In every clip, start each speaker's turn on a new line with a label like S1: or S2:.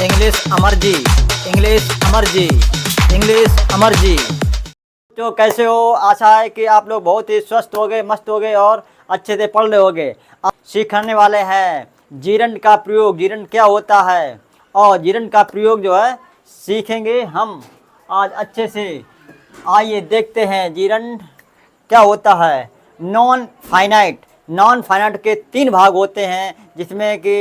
S1: English Amar ji, English Amar ji, English Amar ji. तो कैसे हो? आशा है कि आप लोग बहुत ही स्वस्थ हो गए, मस्त हो गए और अच्छे से पढ़ रहे होगे। अब सीखने वाले हैं जीरंड का प्रयोग, जीरंड क्या होता है और जीरंड का प्रयोग जो है सीखेंगे हम आज अच्छे से। आइए देखते हैं जीरंड क्या होता है। नॉन फाइनाइट, नॉन फाइनाइट के 3 भाग होते हैं जिसमें कि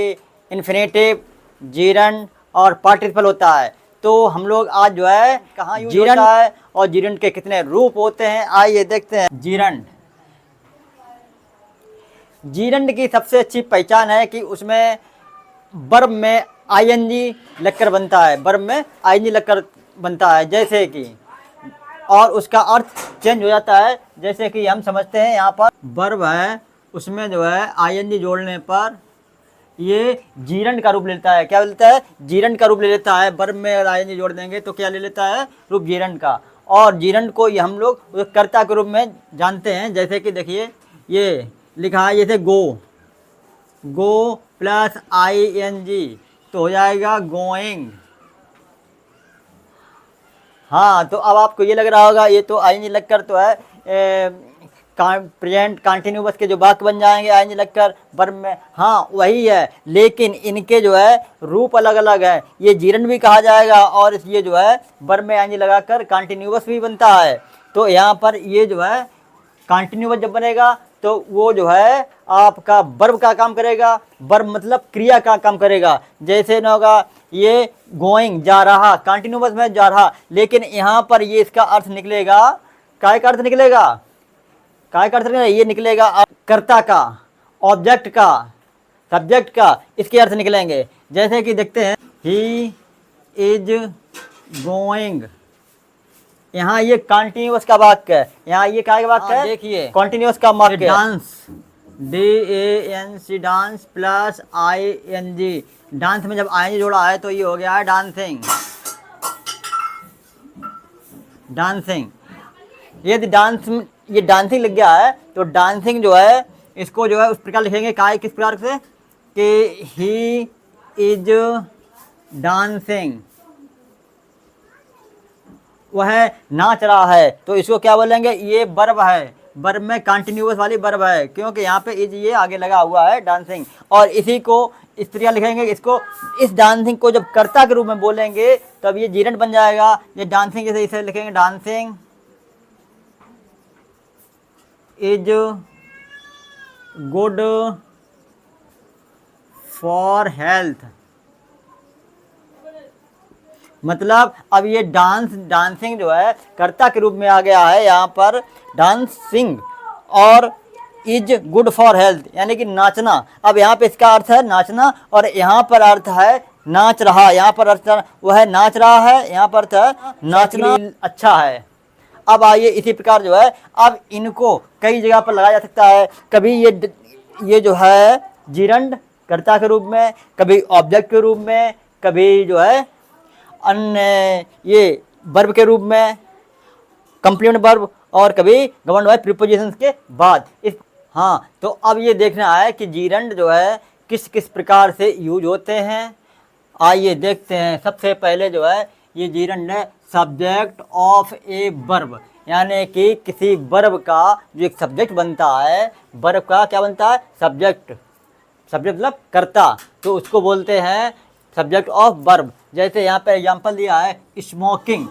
S1: इन्फिनेटिव, जीरंड और पार्टिसिपल होता है। तो हम लोग आज जो है कहाँ यूज होता है और जीरंड के कितने रूप होते हैं, आइए देखते हैं। जीरंड, जीरंड की सबसे अच्छी पहचान है कि उसमें वर्ब में आईएनजी लगकर बनता है, वर्ब में आईएनजी लगकर बनता है। जैसे कि और उसका अर्थ चेंज हो जाता है। जैसे कि हम समझते हैं यहाँ पर वर्ब है, उसमें जो है आईएनजी जोड़ने पर ये जीरंड का रूप लेता है। क्या लेता है? जीरंड का रूप ले लेता है। वर्ब में आईएनजी जोड़ देंगे तो क्या ले लेता है? रूप जीरंड का। और जीरंड को ये हम लोग कर्ता के रूप में जानते हैं। जैसे कि देखिए ये लिखा है जैसे गो, गो प्लस आईएनजी तो हो जाएगा गोइंग। हाँ, तो अब आपको ये लग रहा होगा ये तो आईएनजी लगकर तो है प्रेजेंट कंटिन्यूअस के जो वाक्य बन जाएंगे आईएनजी लगकर वर्ब में। हाँ वही है, लेकिन इनके जो है रूप अलग अलग है। ये जीरंड भी कहा जाएगा और ये जो है वर्ब में आईएनजी लगाकर कंटिन्यूअस भी बनता है। तो यहाँ पर ये जो है कंटिन्यूअस जब बनेगा तो वो जो है आपका वर्ब का काम करेगा। वर्ब मतलब क्रिया का काम करेगा। जैसे ना होगा ये गोइंग जा रहा, कंटिन्यूअस में जा रहा, लेकिन यहाँ पर ये इसका अर्थ निकलेगा, काय का अर्थ निकलेगा? काय का अर्थ निकलेगा? ये निकलेगा कर्ता का, ऑब्जेक्ट का, सब्जेक्ट का, इसके अर्थ निकलेंगे। जैसे कि देखते हैं ही इज गोइंग, यहाँ ये कंटिन्यूअस का वाक्य है, यहाँ ये क्या वाक्य है? देखिए कंटिन्यूअस का वाक्य। Dance, DANC, dance plus ING, dance में जब ING जोड़ा है तो ये हो गया है डांसिंग, डांसिंग। यदि डांस, ये डांसिंग लग गया है तो डांसिंग जो है इसको जो है उस प्रकार लिखेंगे काय किस प्रकार से कि ही इज डांसिंग, वह नाच रहा है। तो इसको क्या बोलेंगे? ये वर्ब है, वर्ब में कंटिन्यूअस वाली वर्ब है क्योंकि यहाँ पे इज ये आगे लगा हुआ है डांसिंग। और इसी को इस तरह लिखेंगे, इसको इस डांसिंग को जब कर्ता के रूप में बोलेंगे तब ये जीरंड बन जाएगा। ये डांसिंग जैसे इसे लिखेंगे dancing is good for health. मतलब अब ये डांसिंग जो है कर्ता के रूप में आ गया है यहाँ पर डांसिंग, और इज गुड फॉर हेल्थ यानी कि नाचना। अब यहाँ पे इसका अर्थ है नाचना और यहाँ पर अर्थ है नाच रहा, यहाँ पर अर्थ वह नाच रहा है, यहाँ पर अर्थ है नाचना अच्छा है। अब आइए इसी प्रकार जो है अब इनको कई जगह पर लगाया जा सकता है। कभी ये जो है जीरंड कर्ता के रूप में, कभी ऑब्जेक्ट के रूप में, कभी जो है अन्य ये वर्ब के रूप में कंप्लीमेंट वर्ब, और कभी गवर्न बाय प्रीपोजिशंस के बाद इस। हाँ, तो अब ये देखना है कि जीरंड जो है किस किस प्रकार से यूज होते हैं। आइए देखते हैं। सबसे पहले जो है ये जीरंड है सब्जेक्ट ऑफ ए वर्ब, यानी कि किसी वर्ब का जो एक सब्जेक्ट बनता है, वर्ब का क्या बनता है? सब्जेक्ट, सब्जेक्ट मतलब कर्ता, तो उसको बोलते हैं सब्जेक्ट ऑफ वर्ब। जैसे यहाँ पे एग्जांपल दिया है स्मोकिंग,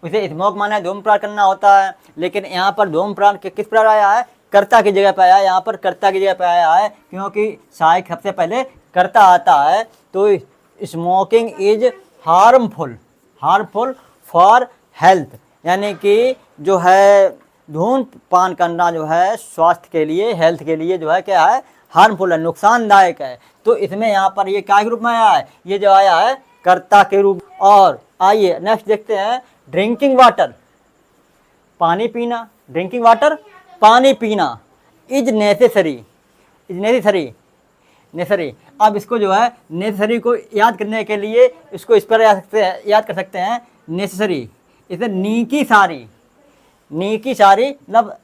S1: उसे स्मोक माना धूम्रपान करना होता है, लेकिन यहाँ पर धूम्रपान किस प्रकार आया है? कर्ता की जगह पे आया है। यहाँ पर कर्ता की जगह पे आया है क्योंकि सहायक सबसे पहले कर्ता आता है। तो smoking is harmful, harmful for health, यानी कि जो है धूम्रपान करना जो है स्वास्थ्य के लिए, हेल्थ के लिए जो है क्या है? हार्मफुल है, नुकसानदायक है। तो इसमें यहाँ पर ये क्या के रूप में आया है? ये जो आया है कर्ता के रूप। और आइए नेक्स्ट देखते हैं ड्रिंकिंग वाटर, पानी पीना, ड्रिंकिंग वाटर पानी पीना is necessary, is necessary, necessary. अब इसको जो है नेसेसरी को याद करने के लिए इसको इस पर याद कर सकते हैं नेसेसरी, इसे नी की सारी, नी की सारी मतलब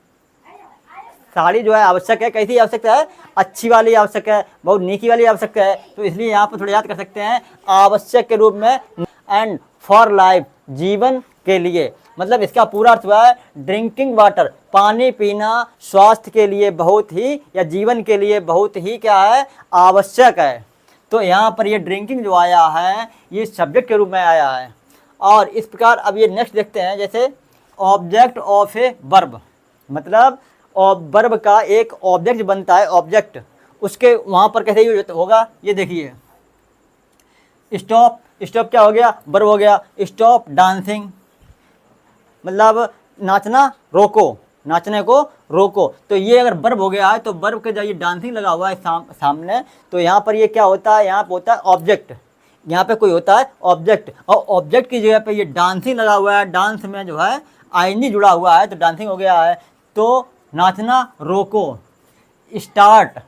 S1: साड़ी जो है आवश्यक है। कैसी आवश्यकता है? अच्छी वाली आवश्यक है, बहुत नीकी वाली आवश्यकता है। तो इसलिए यहाँ पर थोड़ा याद कर सकते हैं आवश्यक के रूप में, एंड फॉर लाइफ, जीवन के लिए। मतलब इसका पूरा अर्थ हुआ है ड्रिंकिंग वाटर, पानी पीना स्वास्थ्य के लिए बहुत ही या जीवन के लिए बहुत ही क्या है? आवश्यक है। तो यहाँ पर ये ड्रिंकिंग जो आया है ये सब्जेक्ट के रूप में आया है। और इस प्रकार अब ये नेक्स्ट देखते हैं, जैसे ऑब्जेक्ट ऑफ ए वर्ब, मतलब वर्ब का एक ऑब्जेक्ट बनता है, ऑब्जेक्ट, उसके वहाँ पर कैसे यूज होगा ये देखिए। स्टॉप, स्टॉप क्या हो गया? वर्ब हो गया। स्टॉप डांसिंग, मतलब नाचना रोको, नाचने को रोको। तो ये अगर वर्ब हो गया है तो वर्ब के जब ये डांसिंग लगा हुआ है सामने, तो यहाँ पर ये क्या होता है? यहाँ पर होता है ऑब्जेक्ट, यहाँ पे कोई होता है ऑब्जेक्ट, और ऑब्जेक्ट की जगह पे ये डांसिंग लगा हुआ है। डांस में जो है आईएनजी जुड़ा हुआ है तो डांसिंग हो गया है। तो नाचना रोको, स्टार्ट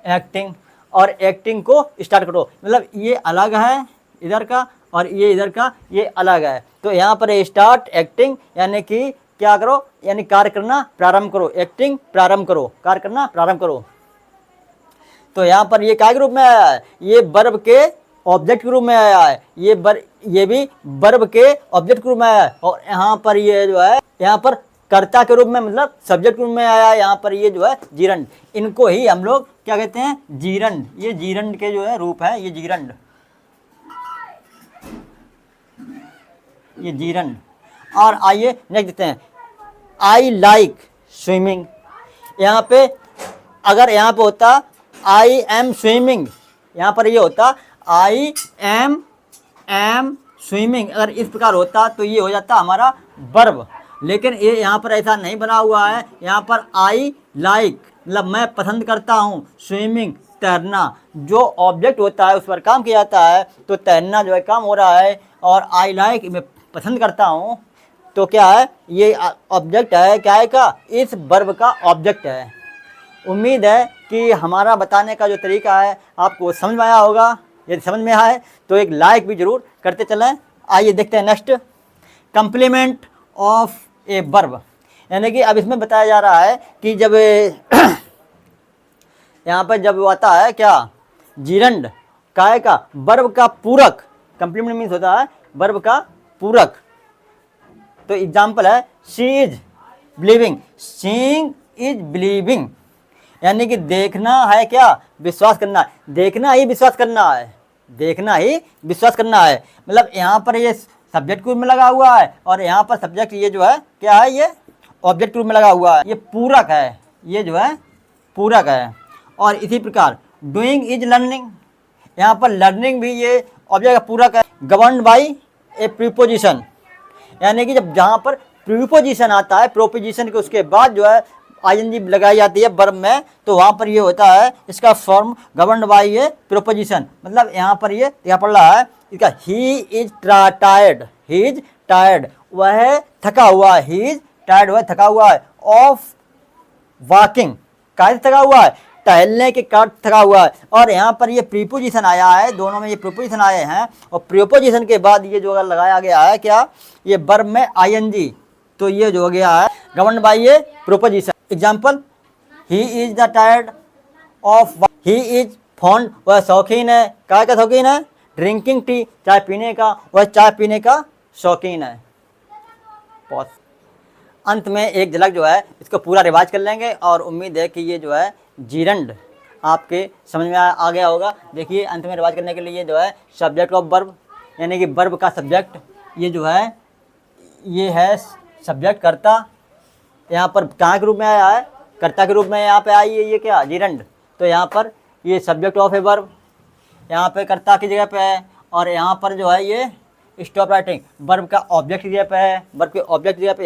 S1: एक्टिंग, और एक्टिंग को स्टार्ट करो। मतलब ये अलग है इधर का और ये इधर का ये अलग है। तो यहाँ पर स्टार्ट एक्टिंग यानी कि क्या करो? यानी कार्य करना प्रारंभ करो, एक्टिंग प्रारंभ करो, कार्य करना प्रारंभ करो। तो यहाँ पर ये क्या के रूप में आया है? ये वर्ब के ऑब्जेक्ट के रूप में आया है। ये भी वर्ब के ऑब्जेक्ट के रूप में आया है। और यहाँ पर ये जो है यहाँ पर कर्ता के रूप में, मतलब सब्जेक्ट के रूप में आया है। यहाँ पर ये जो है जीरंड, इनको ही हम लोग क्या कहते हैं? जीरंड। ये जीरंड के जो है रूप है, ये जीरंड, ये जीरंड। और आइए नेक्स्ट देखते हैं, आई लाइक स्विमिंग। यहाँ पे अगर यहाँ पे होता आई एम स्विमिंग, यहाँ पर ये होता आई एम स्विमिंग। अगर इस प्रकार होता तो ये हो जाता हमारा वर्ब, लेकिन ये यहाँ पर ऐसा नहीं बना हुआ है। यहाँ पर आई लाइक, मतलब मैं पसंद करता हूँ, स्विमिंग तैरना, जो ऑब्जेक्ट होता है उस पर काम किया जाता है। तो तैरना जो है काम हो रहा है, और आई लाइक मैं पसंद करता हूँ, तो क्या है? ये ऑब्जेक्ट है, क्या है का? इस वर्ब का ऑब्जेक्ट है। उम्मीद है कि हमारा बताने का जो तरीका है आपको समझ में आया होगा। यदि समझ में आए तो एक लाइक भी जरूर करते चलें। आइए देखते हैं next, complement of a verb. यानी कि अब इसमें बताया जा रहा है कि जब यहाँ पर जब आता है क्या? जीरंड, काय का? वर्ब का पूरक। कंप्लीमेंट मीन्स होता है वर्ब का पूरक। तो एग्जाम्पल है she is believing, seeing is believing, यानी कि देखना है क्या? विश्वास करना है। देखना ही विश्वास करना है, देखना ही विश्वास करना है। मतलब यहाँ पर ये सब्जेक्ट के रूप में लगा हुआ है, और यहाँ पर सब्जेक्ट ये जो है क्या है? ये ऑब्जेक्ट के रूप में लगा हुआ है। ये पूरक है, ये जो है पूरक है। और इसी प्रकार डूइंग इज लर्निंग, यहाँ पर लर्निंग भी ये ऑब्जेक्ट का पूरक है। गवर्न्ड बाई ए प्रीपोजिशन, यानी कि जब जहाँ पर प्रीपोजिशन आता है, प्रोपोजिशन के उसके बाद जो है आईएनजी लगाई जाती है वर्ब में, तो वहाँ पर ये होता है इसका form governed by A preposition. मतलब यहाँ पर ये क्या पढ़ रहा है इसका? He is tired, he is tired, वह थका हुआ है। ही इज टायर्ड, वह थका हुआ है। ऑफ वॉकिंग, काहे थका हुआ है? टहलने के कारण थका हुआ है। और यहाँ पर ये प्रीपोजिशन आया है, दोनों में ये प्रीपोजिशन आए हैं, और प्रीपोजिशन के बाद ये जो लगाया गया है क्या? ये वर्ब में आईएनजी, तो ये जो हो गया है governed by A preposition. Example, he is the tired of, he is fond, वह शौकीन है, काय का शौकीन है? ड्रिंकिंग टी, चाय पीने का, वह चाय पीने का शौकीन है। पॉज। अंत में एक झलक जो है इसको पूरा रिवाज कर लेंगे, और उम्मीद है कि ये जो है जीरंड आपके समझ में आ गया होगा। देखिए अंत में रिवाज करने के लिए जो है सब्जेक्ट ऑफ वर्ब, यानी कि वर्ब का सब्जेक्ट, ये जो है ये है सब्जेक्ट कर्ता। यहाँ पर कहाँ के रूप में आया है? कर्ता के रूप में यहाँ पे आई है ये क्या? जीरंड। तो यहाँ पर ये सब्जेक्ट ऑफ ए वर्ब यहाँ पे कर्ता की जगह पे है, और यहाँ पर जो है ये स्टॉप राइटिंग वर्ब का ऑब्जेक्ट की जगह पे है, वर्ब के ऑब्जेक्ट की जगह पे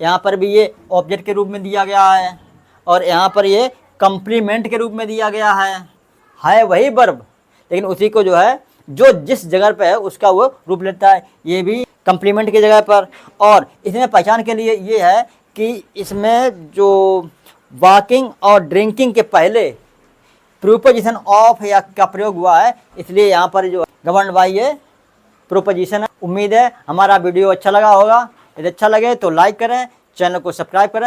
S1: यहाँ पर भी ये ऑब्जेक्ट के रूप में दिया गया है, और यहाँ पर ये कंप्लीमेंट के रूप में दिया गया है वही वर्ब, लेकिन उसी को जो है जो जिस जगह पे है उसका वो रूप लेता है। ये भी कंप्लीमेंट की जगह पर। और इसमें पहचान के लिए ये है कि इसमें जो वॉकिंग और ड्रिंकिंग के पहले प्रीपोजिशन ऑफ या का प्रयोग हुआ है, इसलिए यहाँ पर जो गवर्न्ड बाई ये प्रीपोजिशन है। उम्मीद है हमारा वीडियो अच्छा लगा होगा। यदि अच्छा लगे तो लाइक करें, चैनल को सब्सक्राइब करें।